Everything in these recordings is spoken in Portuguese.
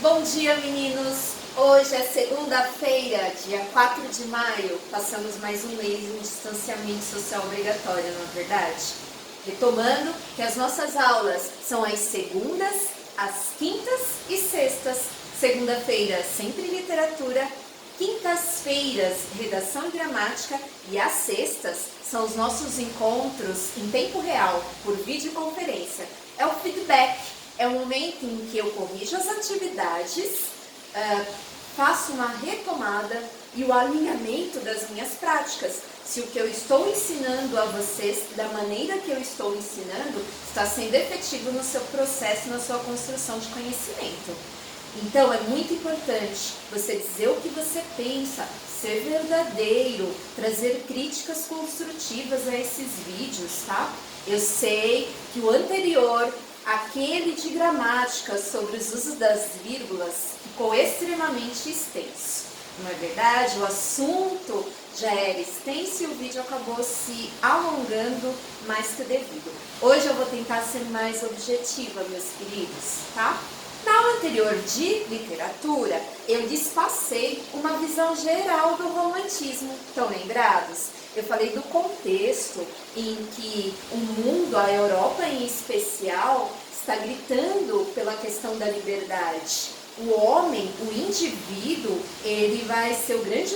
Bom dia, meninos! Hoje é segunda-feira, dia 4 de maio. Passamos mais um mês em distanciamento social obrigatório, não é verdade? Retomando que as nossas aulas são às segundas, às quintas e sextas. Segunda-feira, sempre literatura. Quintas-feiras, redação e gramática. E às sextas são os nossos encontros em tempo real, por videoconferência. É o feedback. É o momento em que eu corrijo as atividades, faço uma retomada e o alinhamento das minhas práticas. Se o que eu estou ensinando a vocês, da maneira que eu estou ensinando, está sendo efetivo no seu processo, na sua construção de conhecimento. Então, é muito importante você dizer o que você pensa, ser verdadeiro, trazer críticas construtivas a esses vídeos, tá? Eu sei que o anterior, aquele de gramática sobre os usos das vírgulas, ficou extremamente extenso. Não é verdade? O assunto já era extenso e o vídeo acabou se alongando mais que o devido. Hoje eu vou tentar ser mais objetiva, meus queridos, tá? Na aula anterior de literatura, eu lhes passei uma visão geral do romantismo. Estão lembrados? Eu falei do contexto em que o mundo, a Europa em especial, está gritando pela questão da liberdade. O homem, o indivíduo, ele vai ser o grande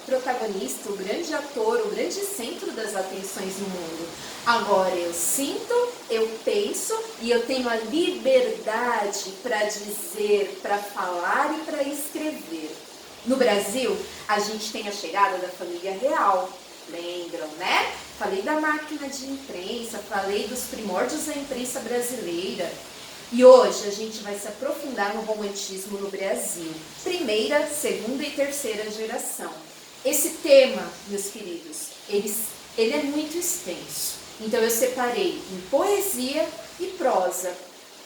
protagonista, o grande ator, o grande centro das atenções no mundo. Agora eu sinto, eu penso e eu tenho a liberdade para dizer, para falar e para escrever. No Brasil, a gente tem a chegada da família real. Lembram, né? Falei da máquina de imprensa, falei dos primórdios da imprensa brasileira. E hoje a gente vai se aprofundar no romantismo no Brasil. Primeira, segunda e terceira geração. Esse tema, meus queridos, ele é muito extenso. Então eu separei em poesia e prosa.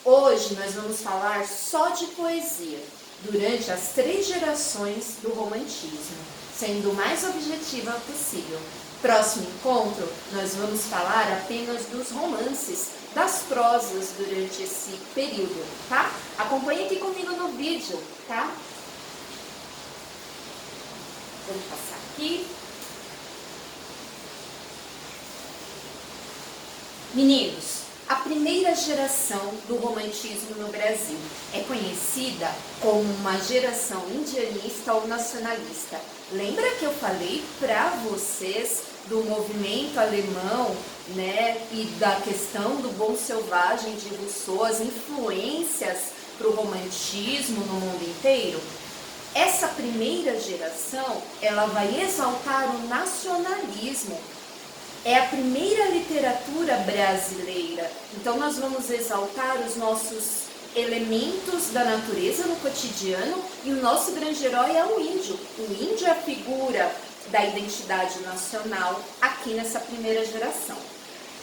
Hoje nós vamos falar só de poesia, durante as 3 gerações do romantismo, sendo o mais objetiva possível. Próximo encontro, nós vamos falar apenas dos romances, das prosas durante esse período, tá? Acompanhe aqui comigo no vídeo, tá? Vamos passar aqui. Meninos, a primeira geração do romantismo no Brasil é conhecida como uma geração indianista ou nacionalista. Lembra que eu falei para vocês do movimento alemão, né, e da questão do bom selvagem de Rousseau, as influências para o romantismo no mundo inteiro? Essa primeira geração, ela vai exaltar o nacionalismo. É a primeira literatura brasileira. Então nós vamos exaltar os nossos elementos da natureza no cotidiano e o nosso grande herói é o índio. O índio é a figura da identidade nacional aqui nessa primeira geração.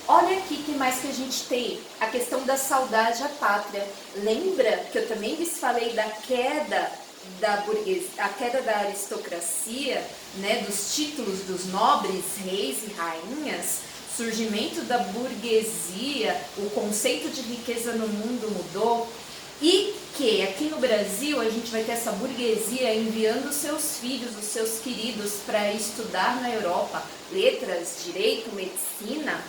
Olha aqui o que mais que a gente tem, a questão da saudade à pátria. Lembra que eu também lhes falei da queda da burguesia, a queda da aristocracia, né, dos títulos dos nobres, reis e rainhas, surgimento da burguesia, o conceito de riqueza no mundo mudou, e que aqui no Brasil a gente vai ter essa burguesia enviando os seus filhos, os seus queridos, para estudar na Europa, letras, direito, medicina.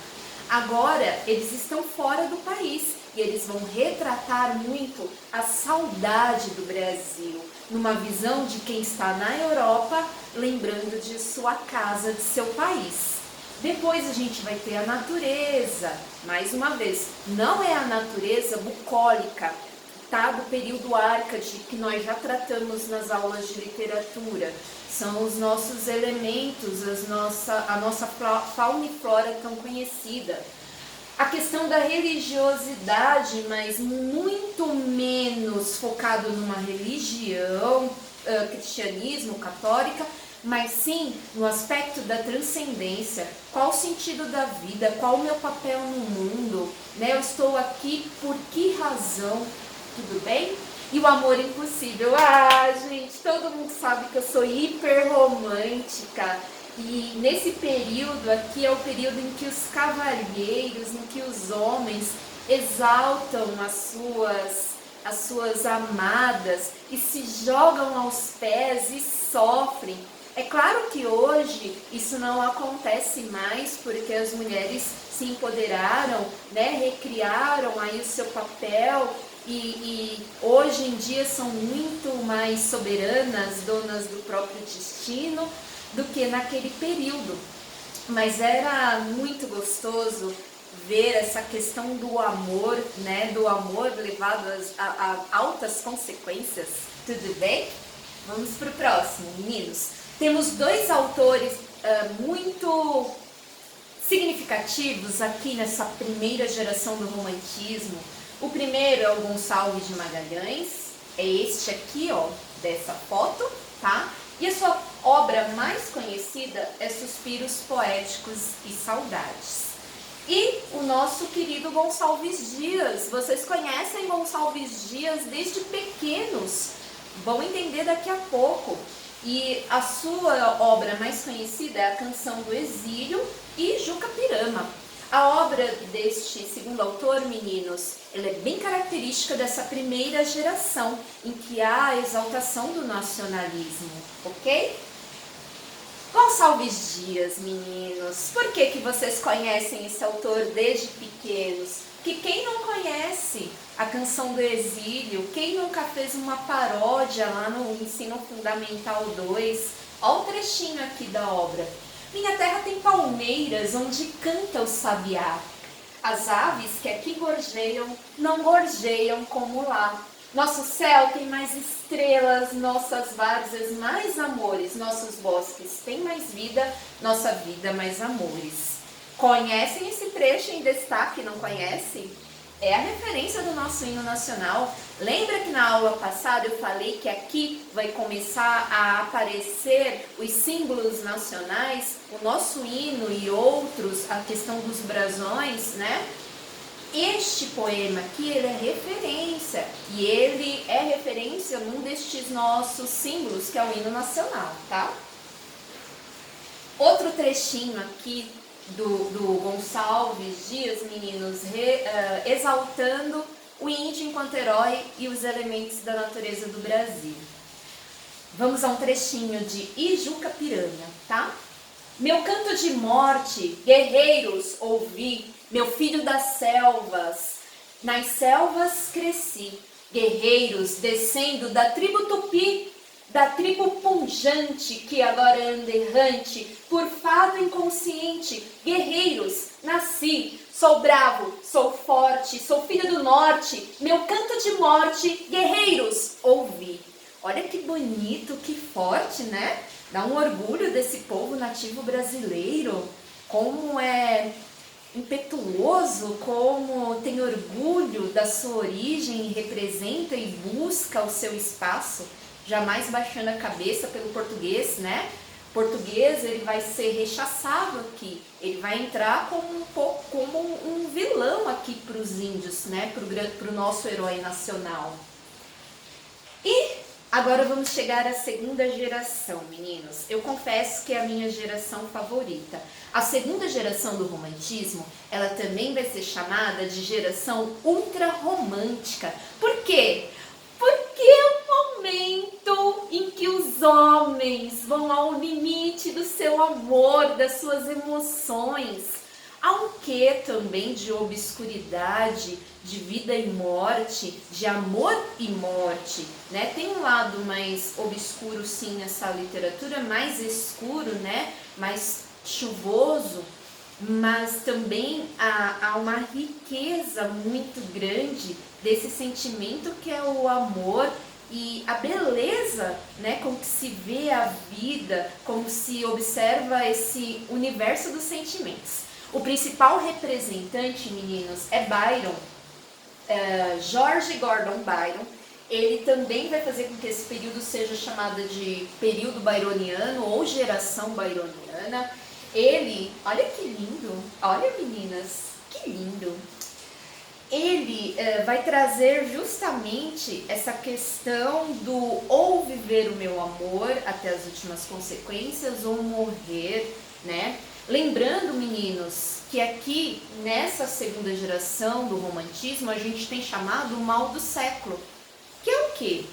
Agora eles estão fora do país e eles vão retratar muito a saudade do Brasil, numa visão de quem está na Europa, lembrando de sua casa, de seu país. Depois a gente vai ter a natureza, mais uma vez, não é a natureza bucólica, tá? Do período Arcade, que nós já tratamos nas aulas de literatura. São os nossos elementos, a nossa fauna e flora tão conhecida. A questão da religiosidade, mas muito menos focado numa religião, cristianismo, católica, mas sim no aspecto da transcendência. Qual o sentido da vida? Qual o meu papel no mundo? Né? Eu estou aqui por que razão? Tudo bem? E o amor impossível. Ah, gente, todo mundo sabe que eu sou hiper romântica. E nesse período aqui é o período em que os cavalheiros, em que os homens exaltam as suas as suas amadas e se jogam aos pés e sofrem. É claro que hoje isso não acontece mais porque as mulheres se empoderaram, né, recriaram aí o seu papel e hoje em dia são muito mais soberanas, donas do próprio destino do que naquele período. Mas era muito gostoso ver essa questão do amor, né, do amor levado a altas consequências. Tudo bem? Vamos para o próximo, meninos. Temos dois autores muito significativos aqui nessa primeira geração do romantismo. O primeiro é o Gonçalves de Magalhães, é este aqui, ó, dessa foto, tá? E a sua obra mais conhecida é Suspiros Poéticos e Saudades. E o nosso querido Gonçalves Dias, vocês conhecem Gonçalves Dias desde pequenos, vão entender daqui a pouco. E a sua obra mais conhecida é a Canção do Exílio e Juca Pirama. A obra deste segundo autor, meninos, ela é bem característica dessa primeira geração, em que há a exaltação do nacionalismo, ok? Gonçalves Dias, meninos, por que vocês conhecem esse autor desde pequenos? Que quem não conhece a Canção do Exílio, quem nunca fez uma paródia lá no Ensino Fundamental 2, olha o trechinho aqui da obra. Minha terra tem palmeiras onde canta o sabiá. As aves que aqui gorjeiam, não gorjeiam como lá. Nosso céu tem mais estrelas, nossas várzeas mais amores, nossos bosques têm mais vida, nossa vida mais amores. Conhecem esse trecho em destaque, não conhecem? É a referência do nosso hino nacional. Lembra que na aula passada eu falei que aqui vai começar a aparecer os símbolos nacionais, o nosso hino e outros, a questão dos brasões, né? Este poema aqui, ele é referência, e ele é referência num destes nossos símbolos, que é o hino nacional, tá? Outro trechinho aqui do Gonçalves Dias, meninos, exaltando o índio enquanto herói e os elementos da natureza do Brasil. Vamos a um trechinho de Ijuca Piranha, tá? Meu canto de morte, guerreiros, ouvi, meu filho das selvas, nas selvas cresci, guerreiros descendo da tribo Tupi, da tribo punjante que agora anda errante, por fado inconsciente, guerreiros, nasci, sou bravo, sou forte, sou filho do norte, meu canto de morte, guerreiros, ouvi. Olha que bonito, que forte, né? Dá um orgulho desse povo nativo brasileiro, como é impetuoso, como tem orgulho da sua origem e representa e busca o seu espaço, jamais baixando a cabeça pelo português, né? O português, ele vai ser rechaçado aqui, ele vai entrar como um vilão aqui para os índios, né? Para o nosso herói nacional. E agora vamos chegar à segunda geração, meninos. Eu confesso que é a minha geração favorita. A segunda geração do romantismo, ela também vai ser chamada de geração ultra-romântica. Por quê? Porque é o momento em que os homens vão ao limite do seu amor, das suas emoções. Há um quê também de obscuridade, de vida e morte, de amor e morte, né? Tem um lado mais obscuro, sim, nessa literatura, mais escuro, né? Mais chuvoso, mas também há uma riqueza muito grande desse sentimento que é o amor e a beleza, né, com que se vê a vida, como se observa esse universo dos sentimentos. O principal representante, meninos, é Byron, George Gordon Byron. Ele também vai fazer com que esse período seja chamado de período byroniano ou geração byroniana. Ele, olha que lindo, olha meninas, que lindo. Ele vai trazer justamente essa questão do ou viver o meu amor até as últimas consequências ou morrer, né? Lembrando, meninos, que aqui nessa segunda geração do romantismo a gente tem chamado o mal do século, que é o quê?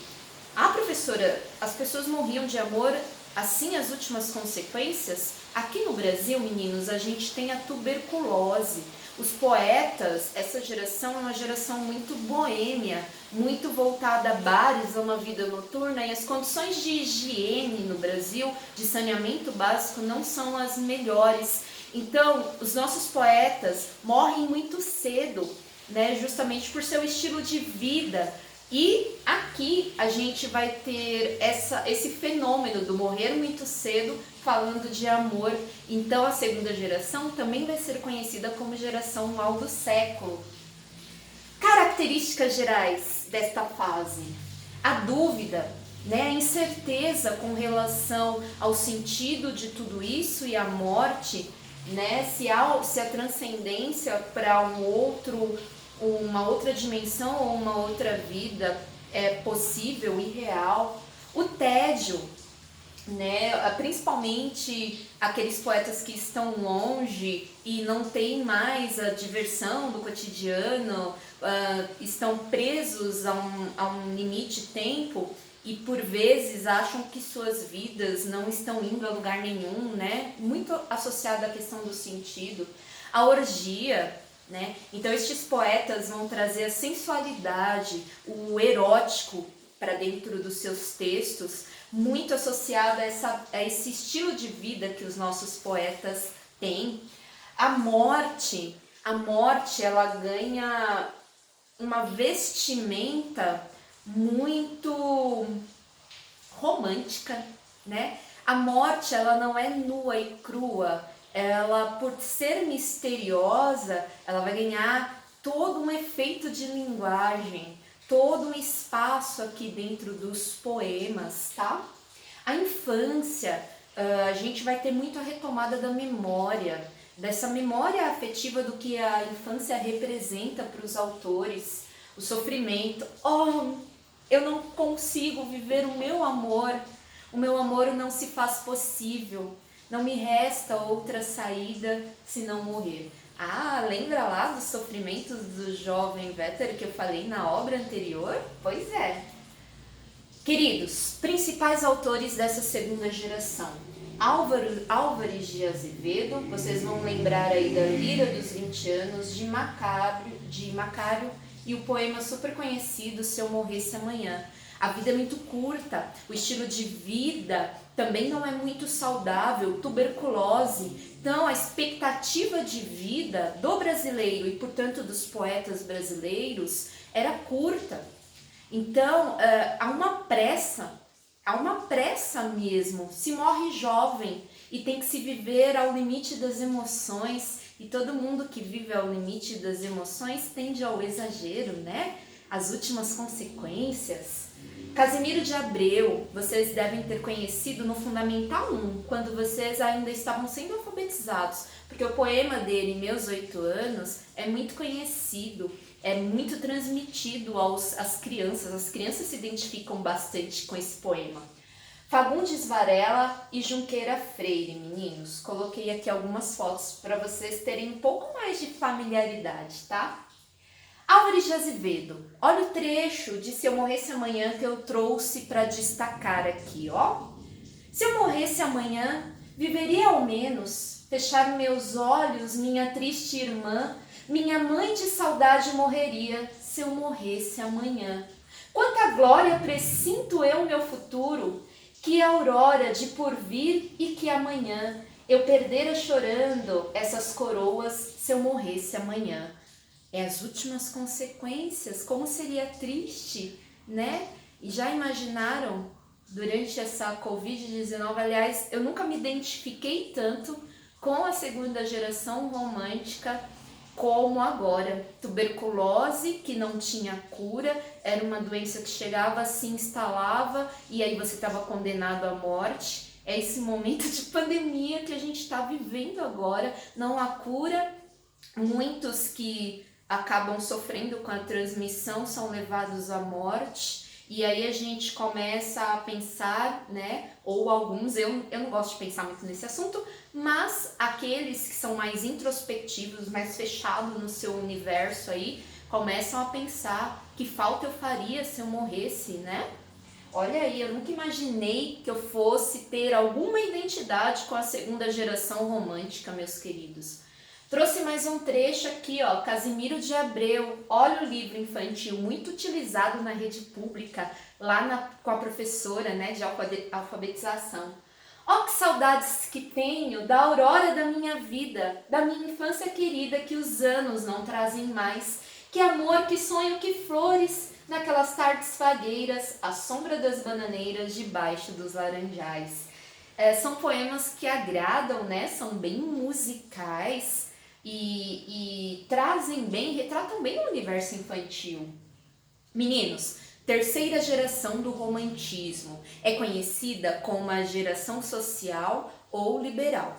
Ah, professora, as pessoas morriam de amor, assim as últimas consequências? Aqui no Brasil, meninos, a gente tem a tuberculose. Os poetas, essa geração é uma geração muito boêmia, muito voltada a bares, a uma vida noturna, e as condições de higiene no Brasil, de saneamento básico, não são as melhores. Então, os nossos poetas morrem muito cedo, né, justamente por seu estilo de vida. E aqui a gente vai ter esse fenômeno do morrer muito cedo, falando de amor. Então a segunda geração também vai ser conhecida como geração mal do século. Características gerais desta fase: a dúvida, né, a incerteza com relação ao sentido de tudo isso e a morte, né, se a transcendência para uma outra dimensão ou uma outra vida é possível e real. O tédio, né, principalmente aqueles poetas que estão longe e não têm mais a diversão do cotidiano, estão presos a um limite de tempo e por vezes acham que suas vidas não estão indo a lugar nenhum, né? Muito associado à questão do sentido. A orgia, né? Então estes poetas vão trazer a sensualidade, o erótico para dentro dos seus textos, muito associado a esse estilo de vida que os nossos poetas têm. A morte ela ganha uma vestimenta muito romântica, né? A morte ela não é nua e crua, ela, por ser misteriosa, ela vai ganhar todo um efeito de linguagem, todo um espaço aqui dentro dos poemas, tá? A infância, a gente vai ter muito a retomada da memória, dessa memória afetiva do que a infância representa para os autores, o sofrimento. Oh, eu não consigo viver o meu amor não se faz possível, não me resta outra saída senão morrer. Ah, lembra lá dos sofrimentos do jovem Werther que eu falei na obra anterior? Pois é. Queridos, principais autores dessa segunda geração. Álvares de Azevedo, vocês vão lembrar aí da Lira dos 20 anos, de Macário e o poema super conhecido Se Eu Morresse Amanhã. A vida é muito curta, o estilo de vida também não é muito saudável, tuberculose. Então a expectativa de vida do brasileiro e portanto dos poetas brasileiros era curta. Então há uma pressa mesmo, se morre jovem e tem que se viver ao limite das emoções, e todo mundo que vive ao limite das emoções tende ao exagero, né? As últimas consequências. Casimiro de Abreu, vocês devem ter conhecido no Fundamental 1, quando vocês ainda estavam sendo alfabetizados, porque o poema dele, Meus 8 Anos, é muito conhecido, é muito transmitido às crianças. As crianças se identificam bastante com esse poema. Fagundes Varela e Junqueira Freire, meninos. Coloquei aqui algumas fotos para vocês terem um pouco mais de familiaridade, tá? Álvares de Azevedo. Olha o trecho de Se Eu Morresse Amanhã que eu trouxe para destacar aqui, ó. Se eu morresse amanhã, viveria ao menos, fechar meus olhos, minha triste irmã, minha mãe de saudade morreria se eu morresse amanhã. Quanta glória presinto eu meu futuro, que aurora de porvir e que amanhã eu perdera chorando essas coroas se eu morresse amanhã. É as últimas consequências, como seria triste, né? E já imaginaram, durante essa Covid-19, aliás, eu nunca me identifiquei tanto com a segunda geração romântica como agora. Tuberculose, que não tinha cura, era uma doença que chegava, se instalava e aí você estava condenado à morte. É esse momento de pandemia que a gente está vivendo agora, não há cura, muitos que acabam sofrendo com a transmissão são levados à morte, e aí a gente começa a pensar, né, ou alguns, eu não gosto de pensar muito nesse assunto, Mas aqueles que são mais introspectivos, mais fechados no seu universo aí, começam a pensar que falta eu faria se eu morresse, né? Olha aí, eu nunca imaginei que eu fosse ter alguma identidade com a segunda geração romântica, meus queridos. Trouxe mais um trecho aqui, ó, Casimiro de Abreu. Olha o livro infantil, muito utilizado na rede pública, com a professora, né, de alfabetização. Ó, que saudades que tenho da aurora da minha vida, da minha infância querida que os anos não trazem mais. Que amor, que sonho, que flores, naquelas tardes fagueiras, à sombra das bananeiras, debaixo dos laranjais. São poemas que agradam, né? São bem musicais e retratam bem o universo infantil. Meninos, terceira geração do romantismo é conhecida como a geração social ou liberal,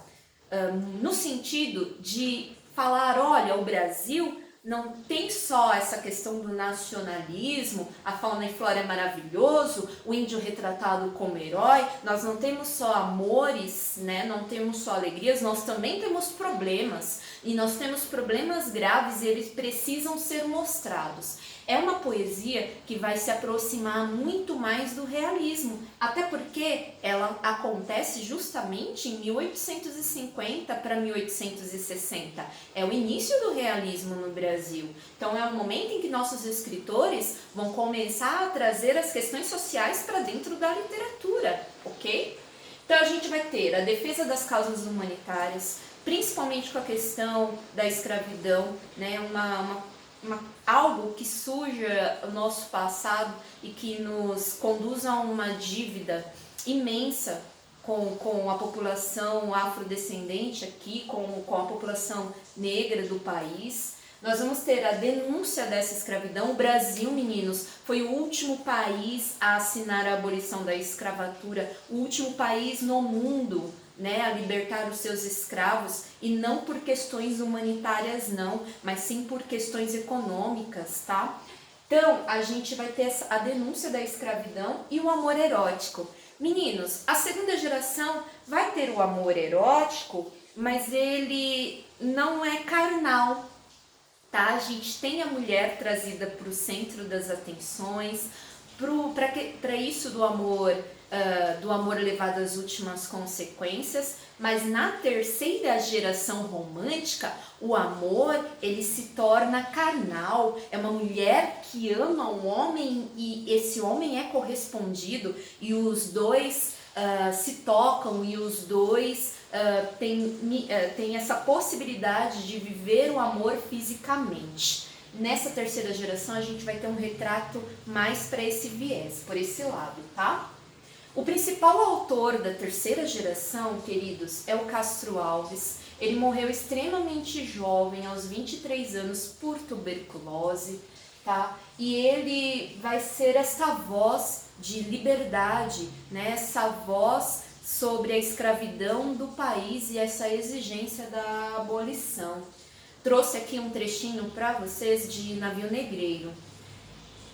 no sentido de falar, olha, o Brasil não tem só essa questão do nacionalismo, a fauna e flora é maravilhoso, o índio retratado como herói, nós não temos só amores, né? Não temos só alegrias, nós também temos problemas, e nós temos problemas graves e eles precisam ser mostrados. É uma poesia que vai se aproximar muito mais do realismo, até porque ela acontece justamente em 1850 para 1860. É o início do realismo no Brasil. Então é o momento em que nossos escritores vão começar a trazer as questões sociais para dentro da literatura, ok? Então a gente vai ter a defesa das causas humanitárias, principalmente com a questão da escravidão, né? Algo que suja o nosso passado e que nos conduz a uma dívida imensa com a população afrodescendente aqui, com a população negra do país. Nós vamos ter a denúncia dessa escravidão. O Brasil, meninos, foi o último país a assinar a abolição da escravatura, o último país no mundo, né, a libertar os seus escravos, e não por questões humanitárias não, mas sim por questões econômicas, tá? Então, a gente vai ter a denúncia da escravidão e o amor erótico. Meninos, a segunda geração vai ter o amor erótico, mas ele não é carnal, tá? A gente tem a mulher trazida para o centro das atenções, para isso do amor levado às últimas consequências, mas na terceira geração romântica, o amor ele se torna carnal, é uma mulher que ama um homem e esse homem é correspondido e os dois se tocam e os dois têm essa possibilidade de viver o amor fisicamente. Nessa terceira geração a gente vai ter um retrato mais para esse viés, por esse lado, tá? O principal autor da terceira geração, queridos, é o Castro Alves. Ele morreu extremamente jovem, aos 23 anos, por tuberculose, tá? E ele vai ser essa voz de liberdade, né? Essa voz sobre a escravidão do país e essa exigência da abolição. Trouxe aqui um trechinho para vocês de Navio Negreiro.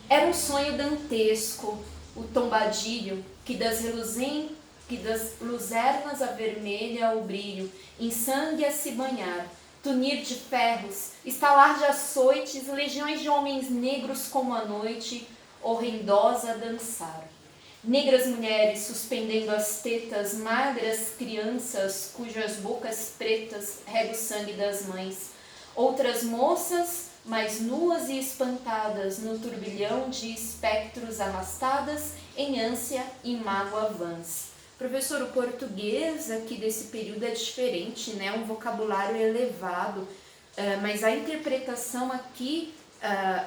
Era um sonho dantesco, o tombadilho, que das luzernas avermelha o brilho, em sangue a se banhar, tunir de ferros, estalar de açoites, legiões de homens negros como a noite, horrendosa a dançar. Negras mulheres suspendendo as tetas, magras crianças cujas bocas pretas regam o sangue das mães. Outras moças, mais nuas e espantadas, no turbilhão de espectros arrastadas, em ânsia e mágoa vãs. Professor, o português aqui desse período é diferente, né? Um vocabulário elevado, mas a interpretação aqui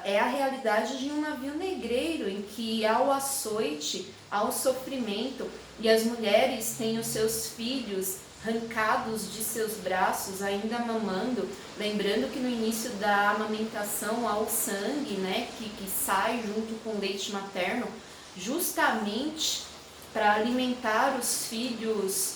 é a realidade de um navio negreiro, em que há o açoite, há o sofrimento, e as mulheres têm os seus filhos arrancados de seus braços, ainda mamando, lembrando que no início da amamentação há o sangue, né, que sai junto com o leite materno, justamente para alimentar os filhos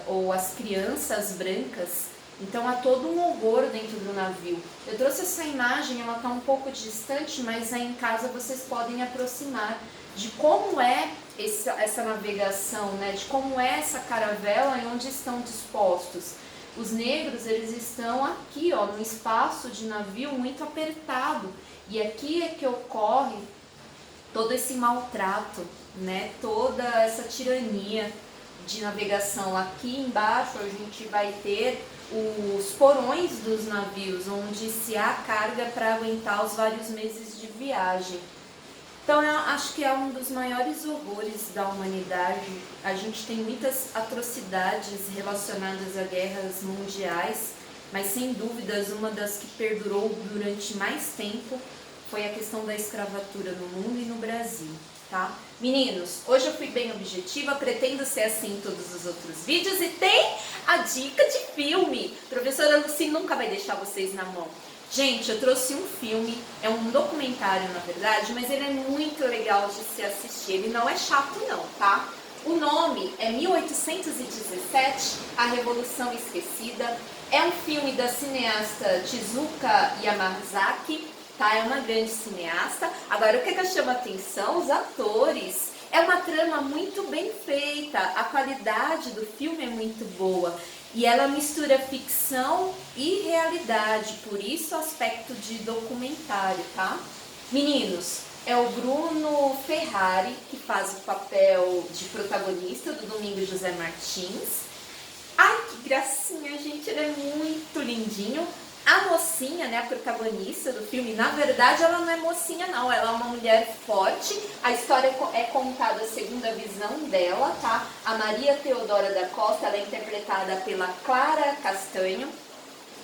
ou as crianças brancas Então há todo um horror dentro do navio. Eu trouxe essa imagem, ela está um pouco distante, mas aí em casa vocês podem aproximar de como é essa navegação, né? De como é essa caravela e onde estão dispostos. Os negros, eles estão aqui, ó, num espaço de navio muito apertado. E aqui é que ocorre todo esse maltrato, né? Toda essa tirania de navegação. Aqui embaixo a gente vai ter os porões dos navios, onde se há carga para aguentar os vários meses de viagem. Então eu acho que é um dos maiores horrores da humanidade. A gente tem muitas atrocidades relacionadas a guerras mundiais, mas sem dúvidas uma das que perdurou durante mais tempo foi a questão da escravatura no mundo e no Brasil, tá? Meninos, hoje eu fui bem objetiva, pretendo ser assim em todos os outros vídeos, e tem a dica de filme. Professora Lucy nunca vai deixar vocês na mão. Gente, eu trouxe um filme, é um documentário na verdade, mas ele é muito legal de se assistir, ele não é chato não, tá? O nome é 1817, A Revolução Esquecida, é um filme da cineasta Tezuka Yamazaki, tá? É uma grande cineasta. Agora, o que eu chamo a atenção? Os atores. É uma trama muito bem feita, a qualidade do filme é muito boa. E ela mistura ficção e realidade, por isso o aspecto de documentário, tá? Meninos, é o Bruno Ferrari que faz o papel de protagonista do Domingos José Martins. Ai, que gracinha, gente, ele é muito lindinho. A mocinha, né, a protagonista do filme, na verdade ela não é mocinha não, ela é uma mulher forte. A história é contada segundo a visão dela, tá? A Maria Teodora da Costa, ela é interpretada pela Clara Castanho,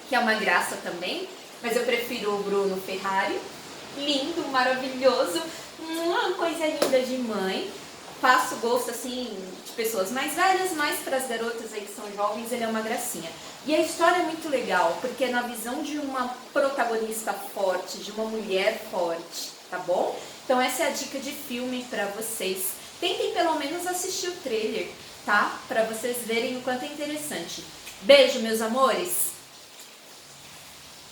que é uma graça também, mas eu prefiro o Bruno Ferrari. Lindo, maravilhoso, uma coisa linda de mãe. Faço gosto assim de pessoas mais velhas, mas para as garotas aí que são jovens ele é uma gracinha. E a história é muito legal, porque é na visão de uma protagonista forte, de uma mulher forte, tá bom? Então essa é a dica de filme para vocês. Tentem pelo menos assistir o trailer, tá? Para vocês verem o quanto é interessante. Beijo, meus amores!